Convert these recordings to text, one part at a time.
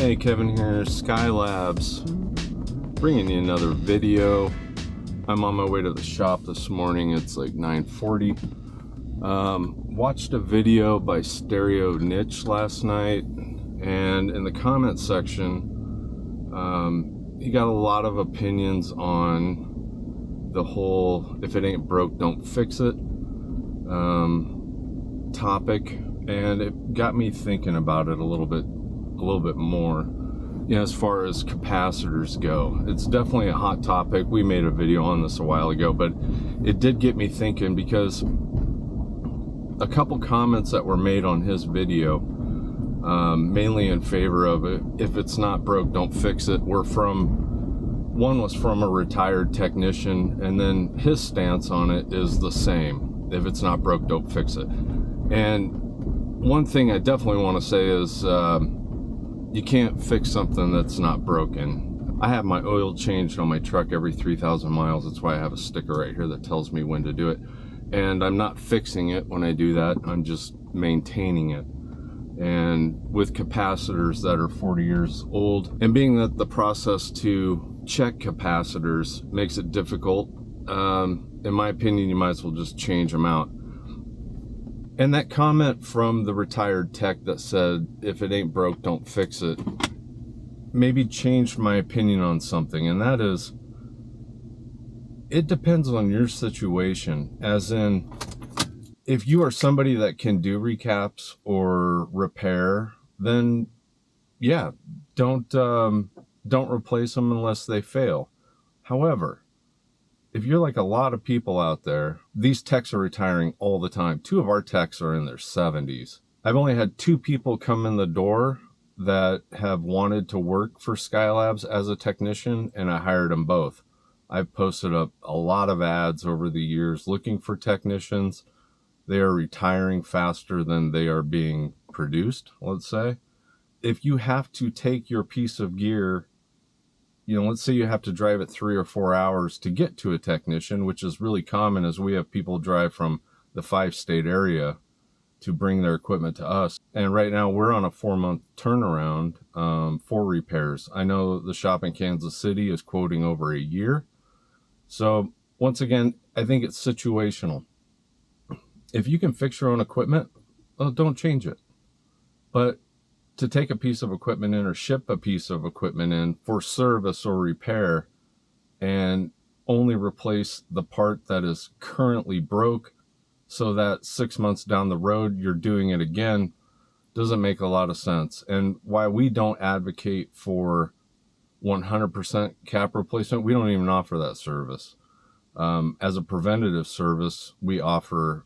Hey, Kevin here, Skylabs, bringing you another video. I'm on my way to the shop this morning. It's like 9:40. Watched a video by Stereo Niche last night, and in the comment section, he got a lot of opinions on the whole "if it ain't broke, don't fix it" topic, and it got me thinking about it a little bit more. As far as capacitors go, it's definitely a hot topic. We made a video on this a while ago, but it did get me thinking because a couple comments that were made on his video, mainly in favor of it, if it's not broke, don't fix it, one was from a retired technician, and then his stance on it is the same: if it's not broke, don't fix it. And one thing I definitely want to say is you can't fix something that's not broken. I have my oil changed on my truck every 3,000 miles. That's why I have a sticker right here that tells me when to do it. And I'm not fixing it when I do that. I'm just maintaining it. And with capacitors that are 40 years old, and being that the process to check capacitors makes it difficult, in my opinion, you might as well just change them out. And that comment from the retired tech that said, if it ain't broke, don't fix it, maybe changed my opinion on something. And that is, it depends on your situation. As in, if you are somebody that can do recaps or repair, then yeah, don't replace them unless they fail. However, if you're like a lot of people out there, these techs are retiring all the time. 2 of our techs are in their 70s. I've only had 2 people come in the door that have wanted to work for Skylabs as a technician, and I hired them both. I've posted up a lot of ads over the years looking for technicians. They are retiring faster than they are being produced, let's say. If you have to take your piece of gear, let's say you have to drive it 3 or 4 hours to get to a technician, which is really common, as we have people drive from the 5-state area to bring their equipment to us. And right now we're on a 4-month turnaround for repairs. I know the shop in Kansas City is quoting over a year. So once again, I think it's situational. If you can fix your own equipment, well, don't change it. But to take a piece of equipment in or ship a piece of equipment in for service or repair and only replace the part that is currently broke so that 6 months down the road you're doing it again doesn't make a lot of sense. And why we don't advocate for 100% cap replacement, we don't even offer that service. As a preventative service, we offer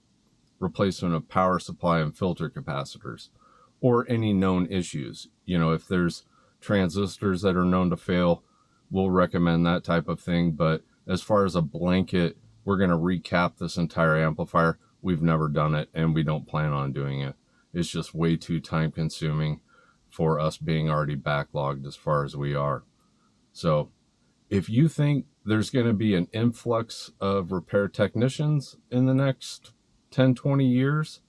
replacement of power supply and filter capacitors, or any known issues. If there's transistors that are known to fail, we'll recommend that type of thing. But as far as a blanket, we're going to recap this entire amplifier, we've never done it, and we don't plan on doing it. It's just way too time consuming for us being already backlogged as far as we are. So if you think there's going to be an influx of repair technicians in the next 10, 20 years,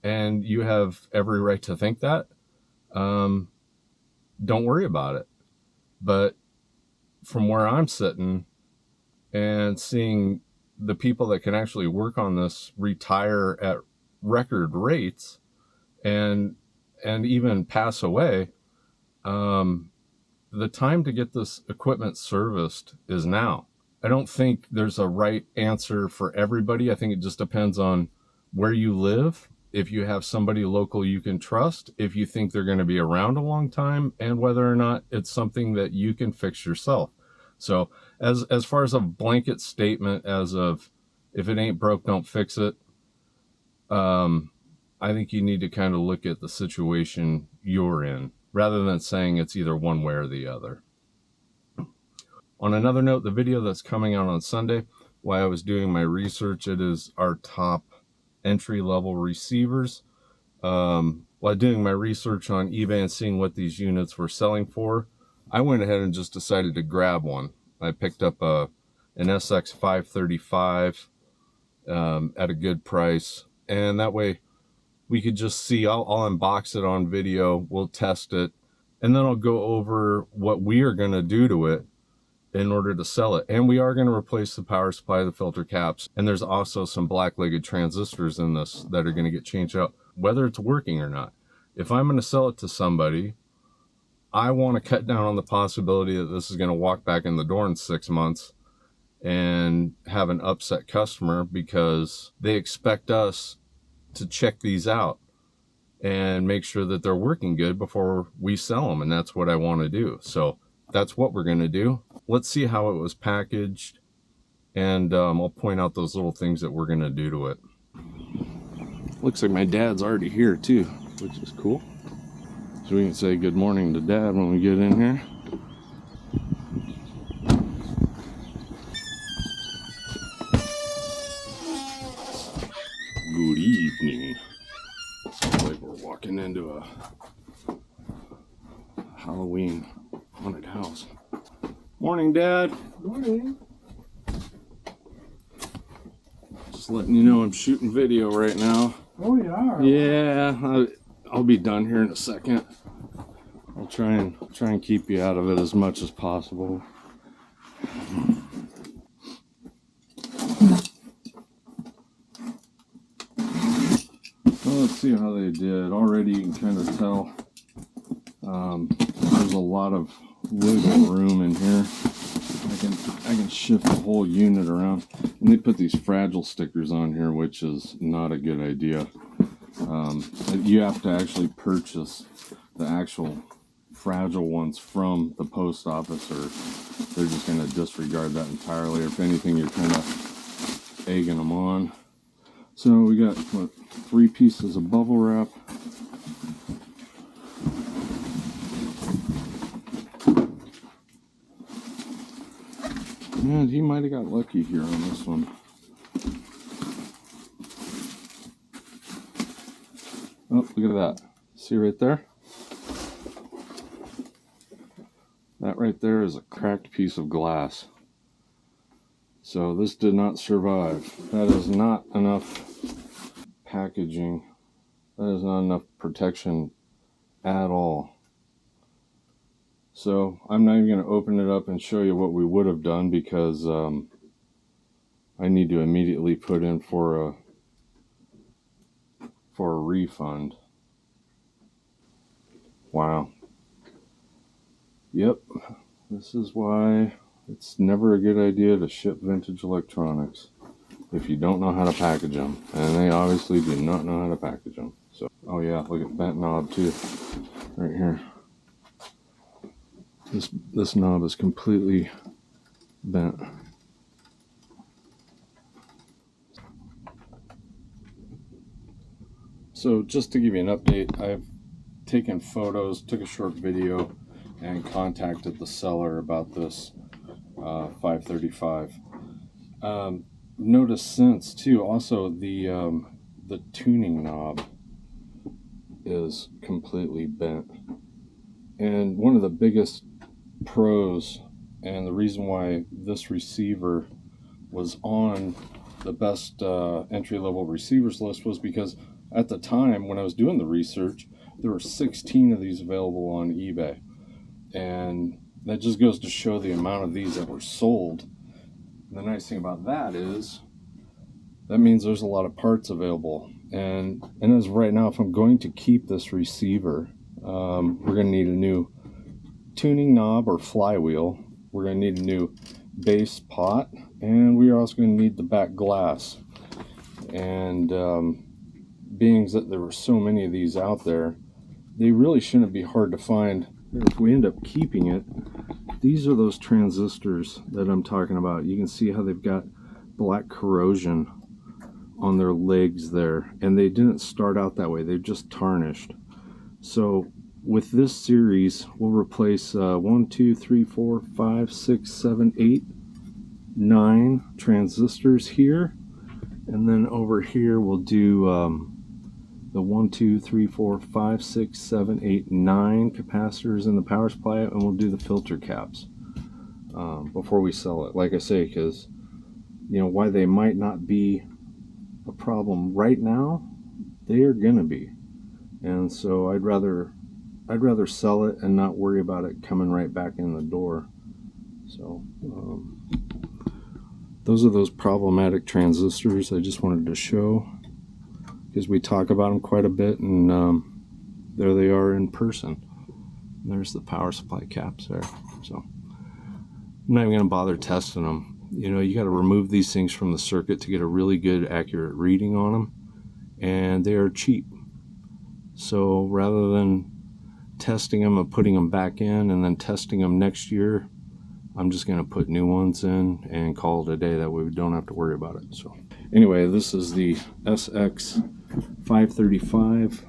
and you have every right to think that, don't worry about it. But from where I'm sitting and seeing the people that can actually work on this retire at record rates and even pass away, the time to get this equipment serviced is now. I don't think there's a right answer for everybody. I think it just depends on where you live, if you have somebody local you can trust, if you think they're going to be around a long time, and whether or not it's something that you can fix yourself. So as far as a blanket statement as of, if it ain't broke, don't fix it, I think you need to kind of look at the situation you're in, rather than saying it's either one way or the other. On another note, the video that's coming out on Sunday, while I was doing my research, it is our top entry-level receivers. While doing my research on eBay and seeing what these units were selling for, I went ahead and just decided to grab one. I picked up an SX535 at a good price, and that way we could just see. I'll unbox it on video, we'll test it, and then I'll go over what we are going to do to it in order to sell it. And we are going to replace the power supply, the filter caps, and there's also some black-legged transistors in this that are going to get changed out, whether it's working or not. If I'm going to sell it to somebody, I want to cut down on the possibility that this is going to walk back in the door in 6 months and have an upset customer because they expect us to check these out and make sure that they're working good before we sell them. And that's what I want to do. So that's what we're going to do. Let's see how it was packaged. And I'll point out those little things that we're going to do to it. Looks like my dad's already here too, which is cool. So we can say good morning to Dad when we get in here. Good evening. Sounds like we're walking into a Halloween haunted house. Morning, Dad. Morning. Just letting you know I'm shooting video right now. Oh, you are? Yeah, I'll be done here in a second. I'll try and keep you out of it as much as possible. Well, let's see how they did. Already you can kind of tell there's a lot of wiggle room in here. I can shift the whole unit around. And they put these fragile stickers on here, which is not a good idea. You have to actually purchase the actual fragile ones from the post office, or they're just going to disregard that entirely. Or if anything, you're kind of egging them on. So we got, what, 3 pieces of bubble wrap. And he might have got lucky here on this one. Oh, look at that. See right there? That right there is a cracked piece of glass. So this did not survive. That is not enough packaging. That is not enough protection at all. So I'm not even going to open it up and show you what we would have done, because I need to immediately put in for a refund. Wow. Yep. This is why it's never a good idea to ship vintage electronics if you don't know how to package them. And they obviously do not know how to package them. So, oh yeah, look at that knob too, right here. This knob is completely bent. So just to give you an update, I've taken photos, took a short video, and contacted the seller about this 535. Noticed since too, also the tuning knob is completely bent. And one of the biggest pros, and the reason why this receiver was on the best entry-level receivers list, was because at the time when I was doing the research, there were 16 of these available on eBay. And that just goes to show the amount of these that were sold. And the nice thing about that is that means there's a lot of parts available. And as of right now, if I'm going to keep this receiver, we're going to need a new tuning knob or flywheel. We're going to need a new base pot, and we are also going to need the back glass. And being that there were so many of these out there, they really shouldn't be hard to find. If we end up keeping it, these are those transistors that I'm talking about. You can see how they've got black corrosion on their legs there, and they didn't start out that way. They've just tarnished. So with this series, we'll replace 1, 2, 3, 4, 5, 6, 7, 8, 9 transistors here, and then over here we'll do the 1, 2, 3, 4, 5, 6, 7, 8, 9 capacitors in the power supply, and we'll do the filter caps before we sell it. Like I say, because you know why they might not be a problem right now, they are gonna be, and so I'd rather I'd rather sell it and not worry about it coming right back in the door. So those are those problematic transistors I just wanted to show, because we talk about them quite a bit, and there they are in person. There's the power supply caps there. So I'm not even going to bother testing them. You know, you got to remove these things from the circuit to get a really good, accurate reading on them, and they are cheap. So rather than testing them and putting them back in and then testing them next year, I'm just going to put new ones in and call it a day. That way we don't have to worry about it. So anyway, this is the SX535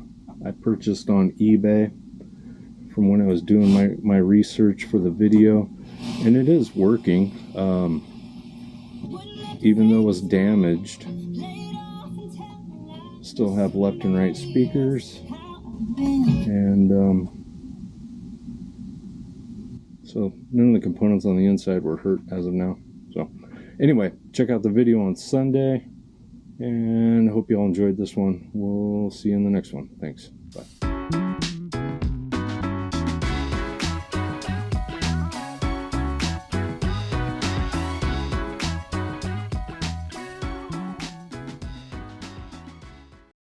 I purchased on eBay from when I was doing my research for the video, and it is working. Even though it was damaged, still have left and right speakers, and so none of the components on the inside were hurt as of now. So anyway, check out the video on Sunday, and hope you all enjoyed this one. We'll see you in the next one. Thanks. Bye.